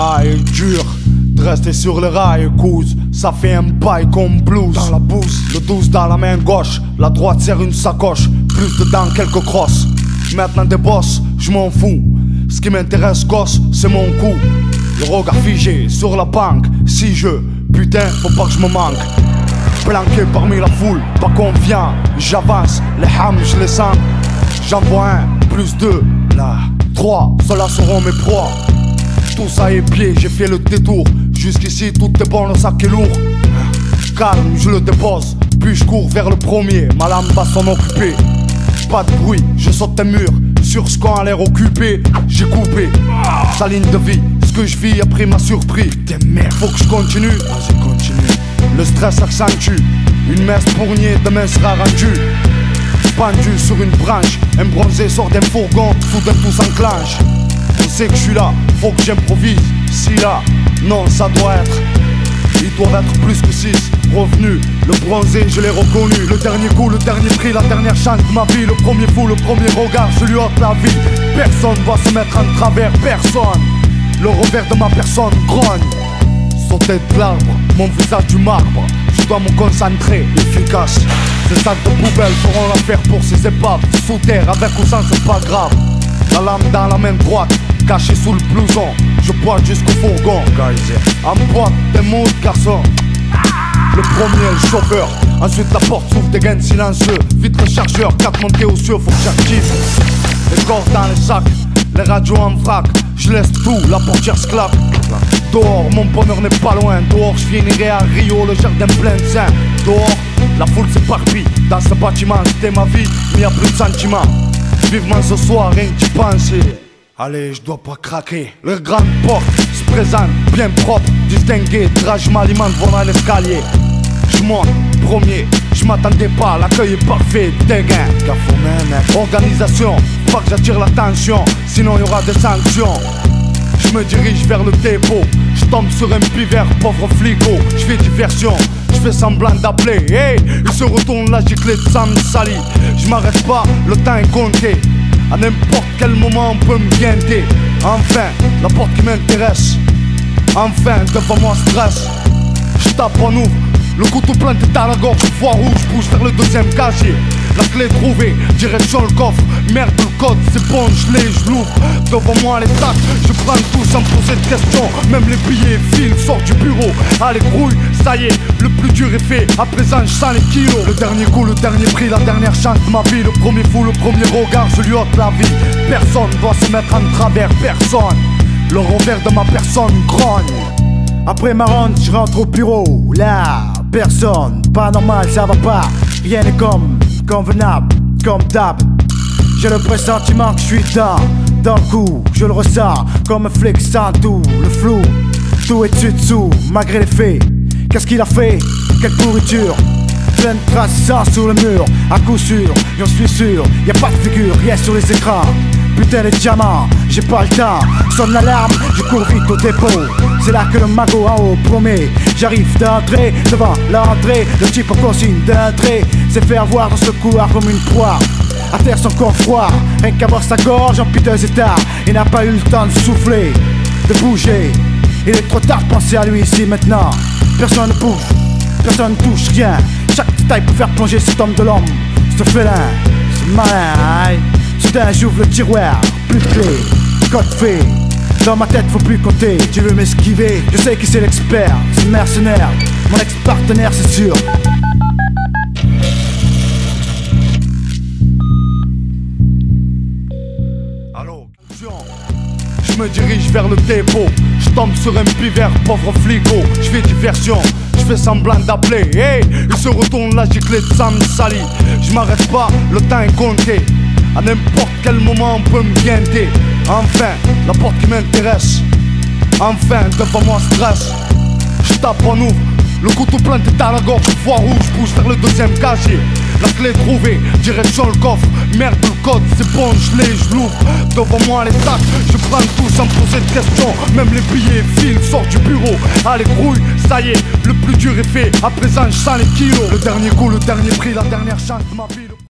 Ah, il est dur de rester sur les rails, cause ça fait un bail comme blues. Dans la bouse, le 12 dans la main gauche, la droite serre une sacoche, plus dedans quelques crosses. Maintenant des bosses, je m'en fous. Ce qui m'intéresse, gosse, c'est mon coup. Le regard figé sur la banque. Si je, putain, faut pas que je me manque. Planqué parmi la foule, pas confiant, j'avance, les hams je les sens. J'envoie un, plus deux, là, trois, ceux-là seront mes proies. Tout ça est pied, j'ai fait le détour. Jusqu'ici tout est bon, le sac est lourd. Calme, je le dépose, puis je cours vers le premier. Ma lame va s'en occuper. Pas de bruit, je saute un mur. Sur ce qu'on a l'air occupé, j'ai coupé sa ligne de vie, ce que je vis après m'a surpris. T'es merde, faut que je continue. Vas-y, continue. Le stress accentue, une messe pournier demain sera rendue. Pendu sur une branche, un bronzé sort d'un fourgon, soudain tout s'enclenche. On sait que je suis là, faut que j'improvise. Si là, non ça doit être. Ils doivent être plus que 6 revenus. Le bronzé je l'ai reconnu. Le dernier coup, le dernier prix, la dernière chance de ma vie. Le premier fou, le premier regard, je lui ôte la vie. Personne va se mettre en travers, personne. Le revers de ma personne grogne. Sauter de l'arbre, mon visage du marbre. Je dois me concentrer, efficace. Ces sacs de poubelle feront l'affaire pour ces épaves. Sous terre, avec ou sans, c'est pas grave. La lame dans la main droite, cachée sous le blouson. Je boite jusqu'au fourgon. En boîte, des mots de garçon. Le premier, le chauffeur. Ensuite la porte s'ouvre, des gains silencieux. Vite le chargeur, 4 montées aux cieux, faut que j'active. Les cordes dans les sacs, les radios en vrac. Je laisse tout, la portière se claque. Dehors, mon bonheur n'est pas loin. Dehors, je finirai à Rio, le jardin plein de seins. Dehors, la foule s'éparpille. Dans ce bâtiment, c'était ma vie, mais y'a plus de sentiments. Vivement ce soir, rien que d'y penser. Allez, je dois pas craquer. Les grandes portes se présentent, bien propres, distinguées. Drage m'alimente, voilà l'escalier. Je monte, premier, je m'attendais pas, l'accueil est parfait, dégain. Organisation, pas que j'attire l'attention, sinon y aura des sanctions. Je me dirige vers le dépôt, je tombe sur un pivert, pauvre flico. Je fais diversion, je fais semblant d'appeler. Hey, il se retourne, la giclée de sang me salit. Je m'arrête pas, le temps est compté. À n'importe quel moment on peut me guinter. Enfin, la porte qui m'intéresse. Enfin, devant moi stress. Je tape en ouvre, le couteau planté dans la gorge. Voix rouge, bouge vers le deuxième casier. La clé trouvée, direction le coffre. Merde, le code, c'est bon, je l'ouvre. Devant moi les sacs, je prends tout sans me poser de questions. Même les billets filent, sort du bureau. Allez grouille, ça y est, le plus dur est fait. À présent je sens les kilos. Le dernier coup, le dernier prix, la dernière chance de ma vie. Le premier fou, le premier regard, je lui ôte la vie. Personne doit se mettre en travers, personne. Le revers de ma personne grogne. Après ma ronde, je rentre au bureau. Là, personne, pas normal, ça va pas. Rien n'est comme convenable, comme d'hab. J'ai le pressentiment que je suis dans le coup, je le ressens comme un flic sans tout, le flou. Tout est dessus-dessous, malgré les faits. Qu'est-ce qu'il a fait? Quelle pourriture? Plein de traces de sang sur le mur, à coup sûr, j'en suis sûr. Y'a pas de figure, rien sur les écrans. Putain les diamants, j'ai pas le temps. Sonne l'alarme, je cours vite au dépôt. C'est là que le magot en haut promet. J'arrive d'entrer devant l'entrée. Le type en consigne d'entrée s'est fait avoir dans ce couloir comme une proie. À terre son corps froid, rien qu'à voir sa gorge en piteux état. Il n'a pas eu le temps de souffler, de bouger. Il est trop tard de penser à lui ici maintenant. Personne ne bouge, personne ne touche rien. Chaque détail peut faire plonger cet homme de l'homme. Ce félin, ce malin. Soudain j'ouvre le tiroir, plus de clés, code fait. Dans ma tête faut plus compter, tu veux m'esquiver. Je sais qui c'est l'expert, c'est le mercenaire. Mon ex-partenaire c'est sûr. Allô, je me dirige vers le dépôt. Je tombe sur un pivert, pauvre flico. Je fais diversion, je fais semblant d'appeler. Hey, il se retourne, la giclée de sang me salit. Je m'arrête pas, le temps est compté. À n'importe quel moment on peut me guinter. Enfin, la porte qui m'intéresse. Enfin, devant moi stress. Je tape en ouvre, le couteau planté dans la gorge. Voix rouge, bouge vers le deuxième casier. La clé trouvée, direction le coffre. Merde, le code, c'est bon, je l'ouvre. Devant moi les sacs, je prends tout sans me poser de questions. Même les billets filent, sort du bureau. Allez grouille, ça y est, le plus dur est fait. À présent je sens les kilos. Le dernier coup, le dernier prix, la dernière chance de ma vie.